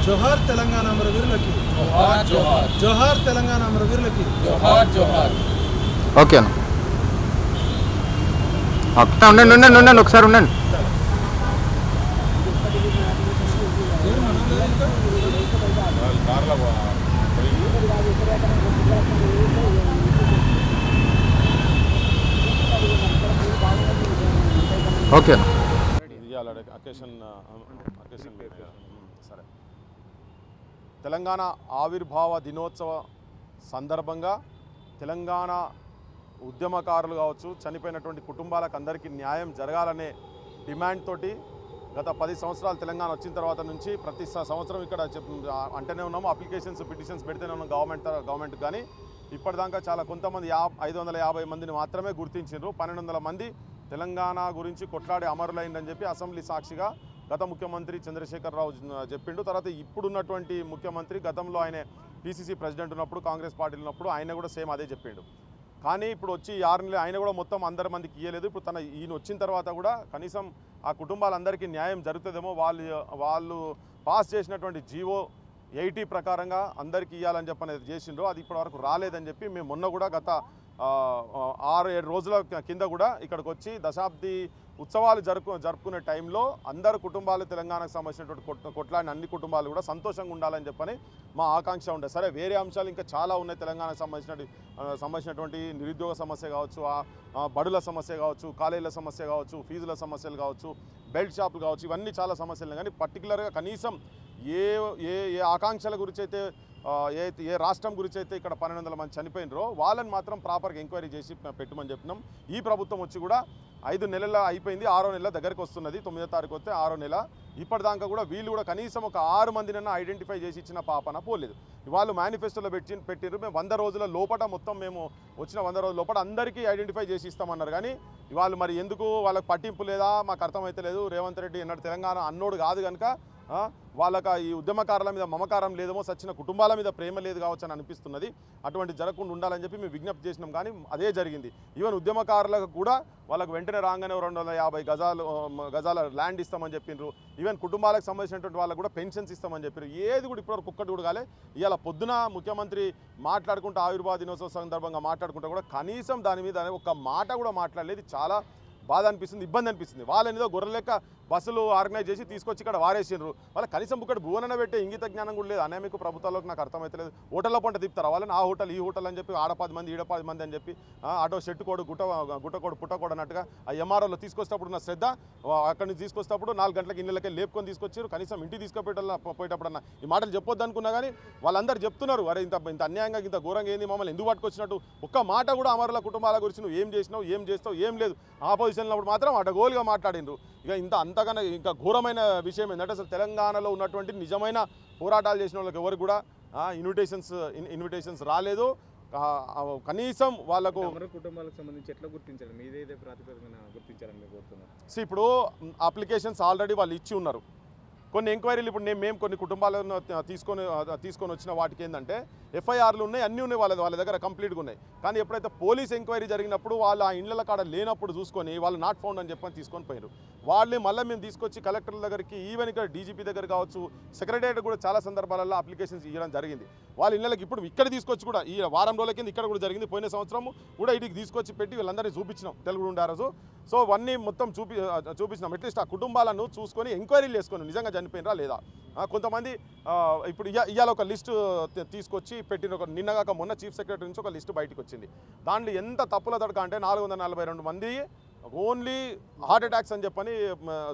జోహార్ తెలంగాణ అమరవీరులకి, జోహార్ Telangana అమరవీరులకి. Okay అన్న, ఉండండి ఉండండి ఉండండి ఒకసారి ఉండండి. ఓకే అన్న. సరే, తెలంగాణ ఆవిర్భావ దినోత్సవ సందర్భంగా తెలంగాణ ఉద్యమకారులు కావచ్చు, చనిపోయినటువంటి కుటుంబాలకు అందరికీ న్యాయం జరగాలనే డిమాండ్ తోటి గత 10 సంవత్సరాలు తెలంగాణ వచ్చిన తర్వాత నుంచి ప్రతి సంవత్సరం ఇక్కడ అంటేనే ఉన్నాము, అప్లికేషన్స్ పిటిషన్స్ పెడితేనే ఉన్నాం గవర్నమెంట్ కానీ ఇప్పటిదాకా చాలా కొంతమంది 550 మందిని మాత్రమే గుర్తించారు. 1200 మంది తెలంగాణ గురించి కొట్లాడి అమరులైందని చెప్పి అసెంబ్లీ సాక్షిగా గత ముఖ్యమంత్రి చంద్రశేఖరరావు చెప్పిండు. తర్వాత ఇప్పుడున్నటువంటి ముఖ్యమంత్రి గతంలో ఆయన పిసిసి ప్రెసిడెంట్ ఉన్నప్పుడు, కాంగ్రెస్ పార్టీలో ఉన్నప్పుడు ఆయన కూడా సేమ్ అదే చెప్పిండు. కానీ ఇప్పుడు వచ్చి 6 నెలలు ఆయన కూడా మొత్తం అందరి మందికి ఇవ్వలేదు. ఇప్పుడు ఈయన వచ్చిన తర్వాత కూడా కనీసం ఆ కుటుంబాలందరికీ న్యాయం జరుగుతుందేమో, వాళ్ళు పాస్ చేసినటువంటి జీవో 80 ప్రకారంగా అందరికీ ఇవ్వాలని చెప్పనేది చేసిండ్రు. అది ఇప్పటివరకు రాలేదని చెప్పి మేము మొన్న కూడా గత 6-7 రోజుల కింద కూడా ఇక్కడికి వచ్చి దశాబ్ది ఉత్సవాలు జరుపుకునే టైంలో అందరు కుటుంబాలు తెలంగాణకు సంబంధించినటువంటి కొట్లాడిన అన్ని కుటుంబాలు కూడా సంతోషంగా ఉండాలని చెప్పని మా ఆకాంక్ష ఉండే. సరే, వేరే అంశాలు ఇంకా చాలా ఉన్నాయి తెలంగాణకు సంబంధించినటువంటి నిరుద్యోగ సమస్య కావచ్చు, బడుల సమస్య కావచ్చు, కాలేజీల సమస్య కావచ్చు, ఫీజుల సమస్యలు కావచ్చు, బెల్ట్ షాపులు కావచ్చు, ఇవన్నీ చాలా సమస్యలు. కానీ పర్టికులర్గా కనీసం ఏ ఆకాంక్షల గురించి అయితే ఏ రాష్ట్రం గురించి అయితే ఇక్కడ 1200 మంది చనిపోయినరో వాళ్ళని మాత్రం ప్రాపర్గా ఎంక్వైరీ చేసి పెట్టమని చెప్పినాం. ఈ ప్రభుత్వం వచ్చి కూడా 5 నెలల అయిపోయింది, 6వ నెల దగ్గరికి వస్తున్నది. 9వ తారీఖు వస్తే 6వ నెల. ఇప్పటిదాకా కూడా వీళ్ళు కూడా కనీసం ఒక 6 మందినైనా ఐడెంటిఫై చేసి ఇచ్చిన పాపన పోలేదు. వాళ్ళు మేనిఫెస్టోలో పెట్టిర్రు, మేము 100 రోజుల లోపల మొత్తం మేము వచ్చిన 100 రోజుల లోపల అందరికీ ఐడెంటిఫై చేసి ఇస్తామన్నారు. కానీ వాళ్ళు మరి ఎందుకు వాళ్ళకి పట్టింపు లేదా మాకు అర్థమైతే లేదు. రేవంత్ రెడ్డి అన్నాడు తెలంగాణ అన్నోడు కాదు కనుక వాళ్ళకి ఈ ఉద్యమకారుల మీద మమకారం లేదేమో, సచ్చిన కుటుంబాల మీద ప్రేమ లేదు కావచ్చు అని అనిపిస్తున్నది. అటువంటి జరగకుండా ఉండాలని చెప్పి మేము విజ్ఞప్తి చేసినాం. కానీ అదే జరిగింది. ఈవెన్ ఉద్యమకారులకు కూడా వాళ్ళకు వెంటనే రాగానే 250 గజాల ల్యాండ్ ఇస్తామని చెప్పిండ్రు. ఈవెన్ కుటుంబాలకు సంబంధించినటువంటి వాళ్ళకు కూడా పెన్షన్స్ ఇస్తామని చెప్పారు. ఏది కూడా ఇప్పటివరకు ఒక్కటి కూడా కాలే. ఇవాళ పొద్దున ముఖ్యమంత్రి మాట్లాడుకుంటూ ఆవిర్భావ దినోత్సవ సందర్భంగా మాట్లాడుకుంటూ కూడా కనీసం దాని మీద ఒక్క మాట కూడా మాట్లాడలేదు. చాలా బాధ అనిపిస్తుంది, ఇబ్బంది అనిపిస్తుంది. వాళ్ళని ఏదో గొర్రె లెక్క బస్సులు ఆర్గనైజ్ చేసి తీసుకొచ్చి ఇక్కడ వారేసిండ్రు. వాళ్ళకి కనీసం ఇక్కడ భువనన పెట్టే ఇంగిత జ్ఞానం కూడా లేదు. అనేమిక ప్రభుత్వాలకు నాకు అర్థమైతలేదు. హోటల్లో పంట తిప్పుతారు వాళ్ళని, ఆ హోటల్ ఈ హోటల్ అని చెప్పి, ఆడ 10 మంది ఈడ 10 మంది అని చెప్పి, ఆటో షెట్టుకోడు గుట్టకోడు పుట్టకోడు అన్నట్టుగా ఆ ఎంఆర్ఓలో తీసుకొచ్చేటప్పుడు ఉన్న శ్రద్ధ, అక్కడి నుంచి తీసుకొచ్చేటప్పుడు 4 గంటలకు ఇళ్ళకే లేపుకొని తీసుకొచ్చారు. కనీసం ఇంటికి పోయేటప్పుడన్నా ఈ మాటలు చెప్పొద్దు అనుకున్నా కానీ వాళ్ళందరూ చెప్తున్నారు, అరే ఇంత అన్యాయంగా ఇంత ఘోరంగా ఏంది, మమ్మల్ని ఎందుకు పట్టుకొచ్చినట్టు. ఒక్క మాట కూడా అమరుల కుటుంబాల గురించి నువ్వు ఏం చేసినావు, ఏం చేస్తావు, ఏం లేదు. ఆపోజిషన్లో మాత్రం అడగోలుగా మాట్లాడిండ్రు. ఇక అంతకన్నా ఇంకా ఘోరమైన విషయం ఏంటంటే అసలు తెలంగాణలో ఉన్నటువంటి నిజమైన పోరాటాలు చేసిన వాళ్ళకి ఎవరు కూడా ఇన్విటేషన్స్ రాలేదు. కనీసం వాళ్ళకు కుటుంబాలకు సంబంధించి ఎట్లా గుర్తించారు, మీదేదే ప్రాతిపదికన గుర్తించారని మీరు కోరుతున్నారు? ఇప్పుడు అప్లికేషన్స్ ఆల్రెడీ వాళ్ళు ఇచ్చి ఉన్నారు. కొన్ని ఎంక్వైరీలు ఇప్పుడు మేము కొన్ని కుటుంబాలను తీసుకొని వచ్చిన వాటికి ఏంటంటే ఎఫ్ఐఆర్లు ఉన్నాయి, అన్నీ ఉన్నాయి, వాళ్ళ దగ్గర కంప్లీట్గా ఉన్నాయి. కానీ ఎప్పుడైతే పోలీస్ ఎంక్వైరీ జరిగినప్పుడు వాళ్ళు ఆ ఇండ్ల కాడ లేనప్పుడు చూసుకొని వాళ్ళు నాట్ ఫౌండ్ అని చెప్పని తీసుకొని పోయారు. వాళ్ళని మళ్ళీ మేము తీసుకొచ్చి కలెక్టర్ల దగ్గరికి, ఈవెన్ ఇక్కడ డీజీపీ దగ్గర కావచ్చు, సెక్రటరియట్ కూడా చాలా సందర్భాలలో అప్లికేషన్స్ ఇవ్వడం జరిగింది. వాళ్ళ ఇళ్ళకి ఇప్పుడు ఇక్కడ తీసుకొచ్చి కూడా ఈ వారం రోజుల కింద ఇక్కడ కూడా జరిగింది. పోయిన సంవత్సరం కూడా ఇటుకి తీసుకొచ్చి పెట్టి వీళ్ళందరినీ చూపించినాం తెలుగు ఉండే రోజు. సో అవన్నీ మొత్తం చూపించినాం. అట్లీస్ట్ ఆ కుటుంబాలను చూసుకొని ఎంక్వైరీలు చేసుకొని నిజంగా చనిపోయినరా లేదా. కొంతమంది ఇప్పుడు ఇవాళ ఒక లిస్టు తీసుకొచ్చి పెట్టిన, నిన్నగాక మొన్న చీఫ్ సెక్రటరీ నుంచి ఒక లిస్టు బయటకు వచ్చింది. దాంట్లో ఎంత తప్పుల తడక అంటే 442 మంది ఓన్లీ హార్ట్ అటాక్స్ అని చెప్పని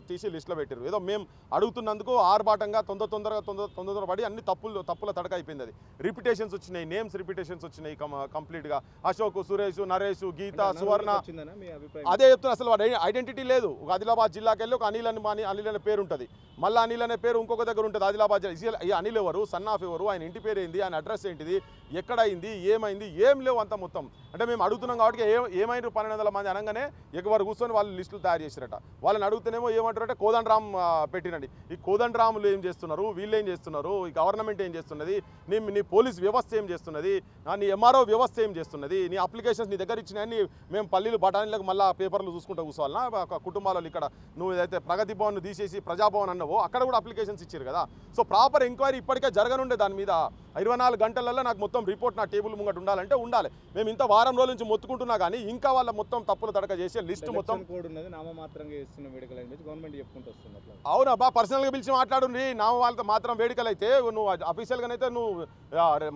తీసి లిస్టులో పెట్టారు. ఏదో మేము అడుగుతున్నందుకు ఆర్భాటంగా తొందర పడి అన్ని తప్పుల తడక అయిపోయింది. అది రిపిటేషన్స్ వచ్చినాయి, నేమ్స్ రిపిటేషన్స్ వచ్చినాయి కంప్లీట్గా. అశోక్, సురేష్, నరేష్, గీత, సువర్ణ, అదే చెప్తున్నా. అసలు వాడు ఐడెంటిటీ లేదు. ఒక ఆదిలాబాద్ జిల్లాకి వెళ్ళి ఒక అనిల్ అనే పేరు ఉంటుంది, మళ్ళీ అనిల్ అనే పేరు ఇంకొక దగ్గర ఉంటుంది ఆదిలాబాద్ జిల్లా. ఈ అనిల్ ఎవరు, సన్నాఫ్ ఎవరు, ఆయన ఇంటి పేరు ఏంది, ఆయన అడ్రస్ ఏంటిది, ఎక్కడైంది, ఏమైంది, ఏం లేవు అంత మొత్తం. అంటే మేము అడుగుతున్నాం కాబట్టి ఏమైనా 1200 మంది అనగానే ఎవరు కూర్చొని వాళ్ళు లిస్టులు తయారు చేసిరట. వాళ్ళని అడుగుతూనేమో ఏమంటారంటే కోదండరామ్ పెట్టినండి. ఈ కోదండరాములు ఏం చేస్తున్నారు, వీళ్ళు ఏం చేస్తున్నారు, ఈ గవర్నమెంట్ ఏం చేస్తున్నది, నీ పోలీస్ వ్యవస్థ ఏం చేస్తున్నది, నీ ఎంఆర్ఓ వ్యవస్థ ఏం చేస్తున్నది, నీ అప్లికేషన్స్ నీ దగ్గర ఇచ్చినాయని మేము పల్లీలు బఠానీలకు మళ్ళీ పేపర్లు చూసుకుంటూ కూర్చోవాలన్నా? కుటుంబాలలో ఇక్కడ నువ్వు ఏదైతే ప్రగతి భవన్ తీసేసి ప్రజాభవన్ అన్నవో అక్కడ కూడా అప్లికేషన్స్ ఇచ్చారు కదా. సో ప్రాపర్ ఎంక్వైరీ ఇప్పటికే జరగనుండే దాని మీద 24 గంటలలో నాకు మొత్తం రిపోర్ట్ నా టేబుల్ ముంగట ఉండాలంటే ఉండాలి. మేము ఇంత వారం రోజుల నుంచి మొత్తుకుంటున్నా కానీ ఇంకా వాళ్ళ మొత్తం తప్పులు తడక చేసే లిస్ట్ మొత్తం అవునబ్బా. పర్సనల్గా పిలిచి మాట్లాడుండి. నామ వాళ్ళతో మాత్రం వేడుకలు అయితే నువ్వు అఫీషియల్గానైతే నువ్వు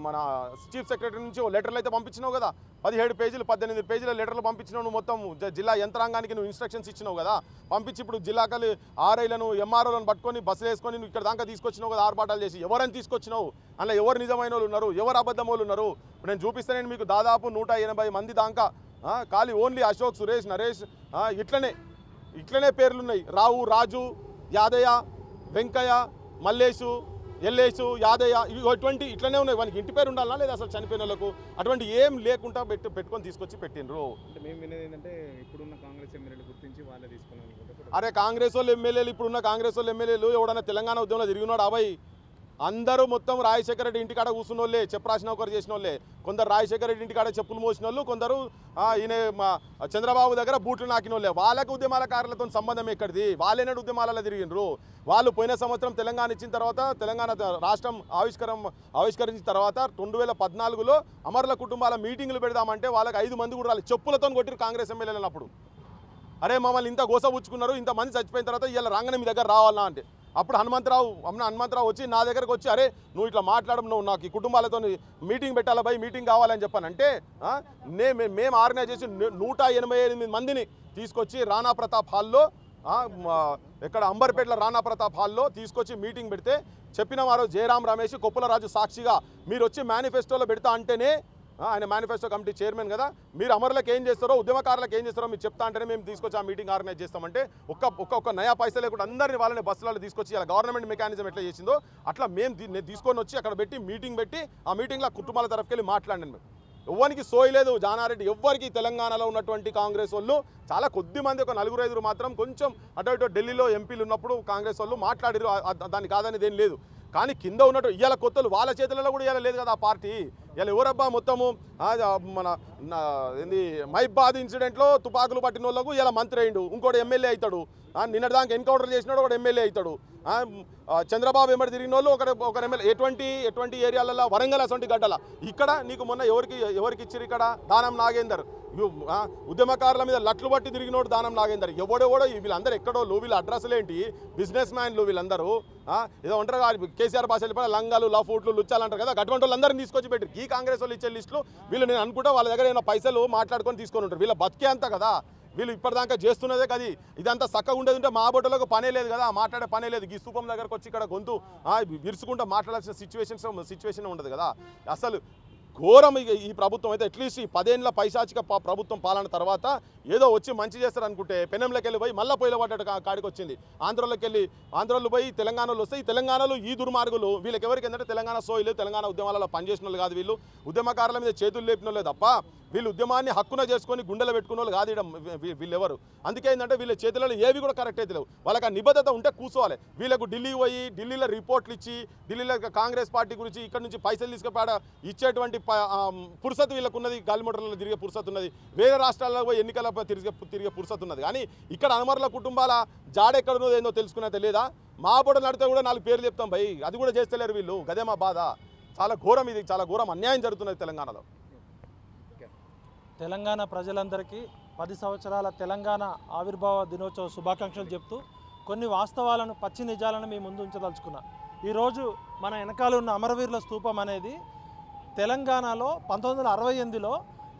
మన చీఫ్ సెక్రటరీ నుంచి లెటర్లు అయితే పంపించినావు కదా. 17 పేజీలు 18 పేజీల లెటర్లు పంపించినావు. నువ్వు మొత్తం జిల్లా యంత్రాంగానికి నువ్వు ఇన్స్ట్రక్షన్స్ ఇచ్చినావు కదా. పంపించి ఇప్పుడు జిల్లాకలు ఆర్ఐలను ఎంఆర్ఓలను పట్టుకొని బస్సులు వేసుకొని నువ్వు ఇక్కడ దాకా తీసుకొచ్చినావు కదా. ఆర్భాటాలు చేసి ఎవరైనా తీసుకొచ్చినావు. అందులో ఎవరు నిజమైన వాళ్ళు ఉన్నారు, ఎవరు అబద్ధం వాళ్ళు ఉన్నారు. ఇప్పుడు నేను చూపిస్తాను మీకు దాదాపు 180 మంది దాకా ఖాళీ ఓన్లీ అశోక్, సురేష్, నరేష్ ఇట్లనే పేర్లున్నాయి. రావు, రాజు, యాదయ్య, వెంకయ్య, మల్లేషు, ఎల్లేసు, యాదయ్య ఇటువంటి ఇట్లనే ఉన్నాయి. వానికి ఇంటి పేరు ఉండాలన్నా లేదా అసలు చనిపోయిన వాళ్ళకు అటువంటి ఏం లేకుండా పెట్టుకొని తీసుకొచ్చి పెట్టిండ్రు. మేము వినేది ఏంటంటే ఇప్పుడున్న కాంగ్రెస్ ఎమ్మెల్యేలు గుర్తించి వాళ్ళే తీసుకున్నాం. అరే కాంగ్రెస్ వాళ్ళు ఎమ్మెల్యేలు, ఇప్పుడున్న కాంగ్రెస్ వాళ్ళు ఎమ్మెల్యేలు ఎవడన్నా తెలంగాణ ఉద్యమంలో తిరిగినాడు అబ్బాయి? అందరూ మొత్తం రాజశేఖర రెడ్డి ఇంటికాడ కూర్చున్న వాళ్ళే, చెప్పరాసిన ఒకరు చేసిన వాళ్ళే. కొందరు రాజశేఖర రెడ్డి ఇంటికాడ చెప్పులు మోసిన వాళ్ళు, కొందరు ఈయన చంద్రబాబు దగ్గర బూట్లు నాకిన వాళ్ళే. వాళ్ళకి ఉద్యమాలకారులతో సంబంధం ఎక్కడిది? వాళ్ళేనాడు ఉద్యమాలలో తిరిగినరు. వాళ్ళు పోయిన సంవత్సరం తెలంగాణ ఇచ్చిన తర్వాత, తెలంగాణ రాష్ట్రం ఆవిష్కరించిన తర్వాత 2014లో అమరుల కుటుంబాల మీటింగులు పెడదామంటే వాళ్ళకి 5 మంది కూడా రాలేదు. చెప్పులతో కొట్టిరు కాంగ్రెస్ ఎమ్మెల్యేలు అప్పుడు. అరే మమ్మల్ని ఇంత గోసపుచ్చుకున్నారు, ఇంతమంది చచ్చిపోయిన తర్వాత ఇలా రాగానే మీ దగ్గర రావాలన్నా అంటే అప్పుడు హనుమంతరావు వచ్చి నా దగ్గరకు వచ్చి అరే నువ్వు ఇట్లా మాట్లాడడం, నువ్వు నాకు ఈ కుటుంబాలతో మీటింగ్ పెట్టాలా భయ్, మీటింగ్ కావాలని చెప్పానంటే మేము ఆర్గనైజ్ చేసి 188 మందిని తీసుకొచ్చి రాణా ప్రతాప్ హాల్లో, ఇక్కడ అంబర్పేటలో రాణా ప్రతాప్ హాల్లో తీసుకొచ్చి మీటింగ్ పెడితే చెప్పిన వారు జయరాం రమేష్, కొప్పులరాజు సాక్షిగా మీరు వచ్చి మేనిఫెస్టోలో పెడతా అంటేనే, ఆయన మేనిఫెస్టో కమిటీ చైర్మన్ కదా, మీరు అమరులకు ఏం చేస్తారో ఉద్యమకారులకు ఏం చేస్తారో మీరు చెప్తా అంటేనే మేము తీసుకొచ్చి ఆ మీటింగ్ ఆర్గనైజ్ చేస్తామంటే ఒక్క నయా పైసలు లేకుండా అందరినీ వాళ్ళని బస్సులలో తీసుకొచ్చి ఇలా గవర్నమెంట్ మెకానిజం ఎట్లా చేసిందో అట్లా మేము తీసుకొని వచ్చి అక్కడ పెట్టి మీటింగ్ పెట్టి ఆ మీటింగ్లో కుటుంబాల తరఫుకి వెళ్ళి మాట్లాడినాను. మేము ఎవ్వరికి సోయలేదు జానారెడ్డి, ఎవ్వరికి తెలంగాణలో ఉన్నటువంటి కాంగ్రెస్ వాళ్ళు చాలా కొద్ది మంది, ఒక 4-5 మాత్రం కొంచెం అటు ఇటు ఢిల్లీలో ఎంపీలు ఉన్నప్పుడు కాంగ్రెస్ వాళ్ళు మాట్లాడారు. దాన్ని కాదనేది ఏం లేదు. కానీ కింద ఉన్నట్టు ఇవాళ కొత్తలు వాళ్ళ చేతులలో కూడా ఇవాళ లేదు కదా ఆ పార్టీ. ఇలా ఎవరబ్బా మొత్తము మన ఏంది మైబాద్ ఇన్సిడెంట్లో తుపాకులు పట్టిన వాళ్ళకు ఇలా మంత్రి అయ్యిండు, ఇంకోటి ఎమ్మెల్యే అవుతాడు. నిన్నటిదాకా ఎన్కౌంటర్ చేసినాడు ఒకటి ఎమ్మెల్యే అవుతాడు. చంద్రబాబు వెంబడి తిరిగిన వాళ్ళు ఒక ఎమ్మెల్యే. ఎటువంటి ఏరియాలలో వరంగల్ అసొంటి గడ్డల ఇక్కడ నీకు మొన్న ఎవరికి ఇచ్చారు? ఇక్కడ దానం నాగేందర్ ఉద్యమకారుల మీద లట్లు బట్టి తిరిగినోడు దానం నాగేందర్. ఎవడెవడో వీళ్ళందరూ ఎక్కడోళ్ళు, వీళ్ళ అడ్రస్లు ఏంటి? బిజినెస్ మ్యాన్లు వీళ్ళందరూ. ఏదో ఉంటారు కేసీఆర్ భాష వెళ్ళిపోయి లంగాలు, లఫూట్లు, లుచ్చాలు అంటారు కదా, అటువంటి వాళ్ళందరినీ తీసుకొచ్చి పెట్టి ఈ కాంగ్రెస్ వాళ్ళు ఇచ్చే లిస్టులు వీళ్ళు నేను అనుకుంటా వాళ్ళ దగ్గర ఏమైనా పైసలు మాట్లాడుకొని తీసుకొని ఉంటారు. వీళ్ళ బతికే అంతా కదా, వీళ్ళు ఇప్పటిదాకా చేస్తున్నదే కదా. ఇదంతా చక్కగా ఉండేది ఉంటే మా బొట్టలకు పనే లేదు కదా, మాట్లాడే పనే లేదు. ఈ స్థూపం దగ్గరకు వచ్చి ఇక్కడ గొంతు విరుచుకుంటూ మాట్లాడాల్సిన సిచ్యువేషన్ ఉండదు కదా. అసలు ఘోరం ఈ ప్రభుత్వం అయితే. అట్లీస్ట్ ఈ 10 ఏళ్ళ పైశాచిక ప్రభుత్వం పాలన తర్వాత ఏదో వచ్చి మంచి చేస్తారు అనుకుంటే పెనంలోకి వెళ్ళి పోయి మళ్ళీ పొయ్యిలో పడ్డ కాడికి వచ్చింది. ఆంధ్రలో పోయి తెలంగాణలో వస్తే ఈ తెలంగాణలో ఈ దుర్మార్గులు వీళ్ళకి ఎవరికి ఏంటంటే తెలంగాణ సోయిలు, తెలంగాణ ఉద్యమాలలో పనిచేసిన వాళ్ళు కాదు వీళ్ళు. ఉద్యమకారుల మీద చేతులు లేపిన వాళ్ళే తప్ప వీళ్ళు ఉద్యమాన్ని హక్కున చేసుకొని గుండెలు పెట్టుకున్న వాళ్ళు కాదు వీళ్ళెవరు. అందుకే ఏంటంటే వీళ్ళ చేతులలో ఏవి కూడా కరెక్ట్ అయితే లేవు. వాళ్ళకి ఆ నిబద్ధత ఉంటే కూర్చోవాలి. వీళ్ళకు ఢిల్లీకి పోయి ఢిల్లీలో రిపోర్ట్లు ఇచ్చి ఢిల్లీలో కాంగ్రెస్ పార్టీ గురించి ఇక్కడ నుంచి పైసలు తీసుకుపోయి ఇచ్చేటువంటి పురుసత్ వీళ్ళకు ఉన్నది. గాలిమోటర్లలో తిరిగే పురుసత్ ఉన్నది. వేరే రాష్ట్రాల్లో పోయి ఎన్నికల తిరిగే పురుసత్ ఉన్నది. కానీ ఇక్కడ అమరుల కుటుంబాల జాడెక్కడున్నదో ఏందో తెలుసుకునే లేదా? మా బోర్డు నడితే కూడా 4 పేర్లు చెప్తాం భయ్, అది కూడా చేస్తలేరు వీళ్ళు. గదే మా బాధ. చాలా ఘోరం ఇది, చాలా ఘోరం అన్యాయం జరుగుతున్నది తెలంగాణలో. తెలంగాణ ప్రజలందరికీ 10 సంవత్సరాల తెలంగాణ ఆవిర్భావ దినోత్సవ శుభాకాంక్షలు చెప్తూ కొన్ని వాస్తవాలను, పచ్చి నిజాలను మీ ముందు ఉంచదలుచుకున్నా. ఈరోజు మన వెనకాల ఉన్న అమరవీరుల స్తూపం అనేది తెలంగాణలో 1968లో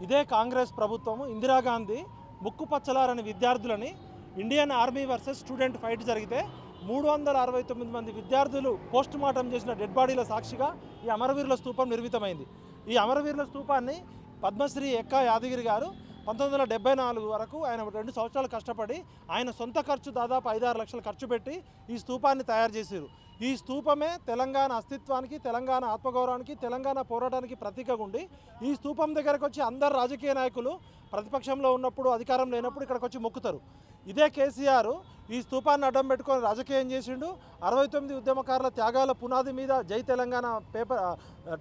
ఇదే కాంగ్రెస్ ప్రభుత్వము ఇందిరాగాంధీ ముక్కుపచ్చలారని విద్యార్థులని Indian army versus student fight జరిగితే 369 మంది విద్యార్థులు పోస్ట్ మార్టం చేసిన డెడ్ బాడీల సాక్షిగా ఈ అమరవీరుల స్తూపం నిర్మితమైంది. ఈ అమరవీరుల స్తూపాన్ని పద్మశ్రీ ఎక్కా యాదగిరి గారు 1974 వరకు ఆయన 2 సంవత్సరాలు కష్టపడి ఆయన సొంత ఖర్చు దాదాపు 5-6 లక్షలు ఖర్చు పెట్టి ఈ స్తూపాన్ని తయారు చేశారు. ఈ స్తూపమే తెలంగాణ అస్తిత్వానికి, తెలంగాణ ఆత్మగౌరవానికి, తెలంగాణ పోరాటానికి ప్రతీకగా ఉండి ఈ స్తూపం దగ్గరకు వచ్చి అందరు రాజకీయ నాయకులు ప్రతిపక్షంలో ఉన్నప్పుడు, అధికారం లేనప్పుడు ఇక్కడికి వచ్చి మొక్కుతారు. ఇదే కేసీఆర్ ఈ స్తూపాన్ని అడ్డం పెట్టుకొని రాజకీయం చేసిండు. 69 ఉద్యమకారుల త్యాగాల పునాది మీద జై తెలంగాణ పేపర్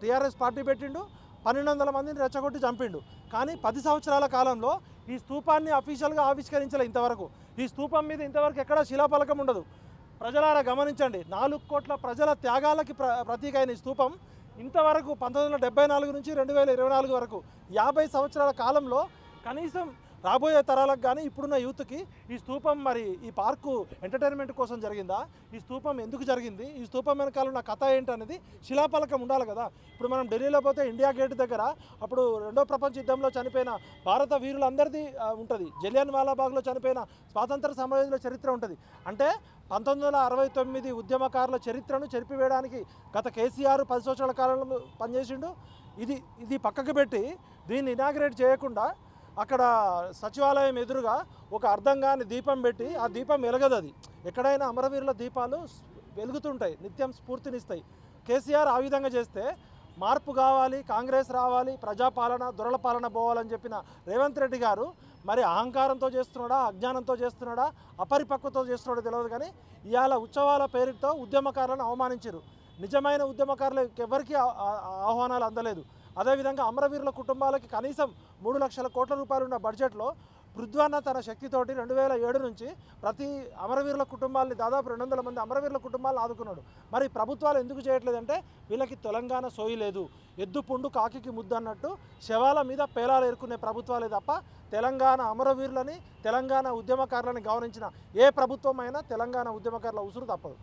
టీఆర్ఎస్ పార్టీ పెట్టిండు. 1200 మందిని రెచ్చగొట్టి చంపిండు. కానీ 10 సంవత్సరాల కాలంలో ఈ స్తూపాన్ని అఫీషియల్గా ఆవిష్కరించలే ఇంతవరకు. ఈ స్తూపం మీద ఇంతవరకు ఎక్కడా శిలాఫలకం ఉండదు. ప్రజలారా గమనించండి, 4 కోట్ల ప్రజల త్యాగాలకి ప్రతీక అయిన ఈ స్తూపం ఇంతవరకు 1974 నుంచి 2024 వరకు 50 సంవత్సరాల కాలంలో కనీసం రాబోయే తరాలకు కానీ ఇప్పుడున్న యూత్కి ఈ స్తూపం మరి ఈ పార్కు ఎంటర్టైన్మెంట్ కోసం జరిగిందా, ఈ స్తూపం ఎందుకు జరిగింది, ఈ స్తూపం వెనకాల ఉన్న కథ ఏంటనేది శిలాఫలకం ఉండాలి కదా. ఇప్పుడు మనం ఢిల్లీలో పోతే ఇండియా గేట్ దగ్గర అప్పుడు 2వ ప్రపంచ యుద్ధంలో చనిపోయిన భారత వీరులందరిది ఉంటుంది. జలియన్ వాలాబాగ్లో చనిపోయిన స్వాతంత్ర సమరయోధుల చరిత్ర ఉంటుంది. అంటే 1969 ఉద్యమకారుల చరిత్రను చెరిపివేయడానికి గత కేసీఆర్ 10 సంవత్సరాల కాలంలో పనిచేసిండు. ఇది పక్కకు పెట్టి దీన్ని ఇనాగ్రేట్ చేయకుండా అక్కడ సచివాలయం ఎదురుగా ఒక అర్థం కాని దీపం పెట్టి ఆ దీపం వెలగదు. అది ఎక్కడైనా అమరవీరుల దీపాలు వెలుగుతుంటాయి, నిత్యం స్ఫూర్తినిస్తాయి. కేసీఆర్ ఆ విధంగా చేస్తే మార్పు కావాలి, కాంగ్రెస్ రావాలి, ప్రజాపాలన దొరల పాలన పోవాలని చెప్పిన రేవంత్ రెడ్డి గారు మరి అహంకారంతో చేస్తున్నాడా, అజ్ఞానంతో చేస్తున్నాడా, అపరిపక్వతో చేస్తున్నాడో తెలియదు. కానీ ఇవాళ ఉత్సవాల పేరుతో ఉద్యమకారులను అవమానించారు. నిజమైన ఉద్యమకారులకు ఎవరికీ ఆహ్వానాలు అందలేదు. అదేవిధంగా అమరవీరుల కుటుంబాలకి కనీసం 3 లక్షల కోట్ల రూపాయలు ఉన్న బడ్జెట్లో పృథ్వన్న తన శక్తితోటి 2007 నుంచి ప్రతి అమరవీరుల కుటుంబాలని దాదాపు 200 మంది అమరవీరుల కుటుంబాలను ఆదుకున్నాడు. మరి ప్రభుత్వాలు ఎందుకు చేయట్లేదంటే వీళ్ళకి తెలంగాణ సోయి లేదు. ఎద్దు పుండు కాకికి ముద్దు అన్నట్టు శవాల మీద పేలాలు ఏరుకునే ప్రభుత్వాలే తప్ప తెలంగాణ అమరవీరులని, తెలంగాణ ఉద్యమకారులని గౌరవించిన ఏ ప్రభుత్వం అయినా తెలంగాణ ఉద్యమకారుల ఉసురు తప్పదు.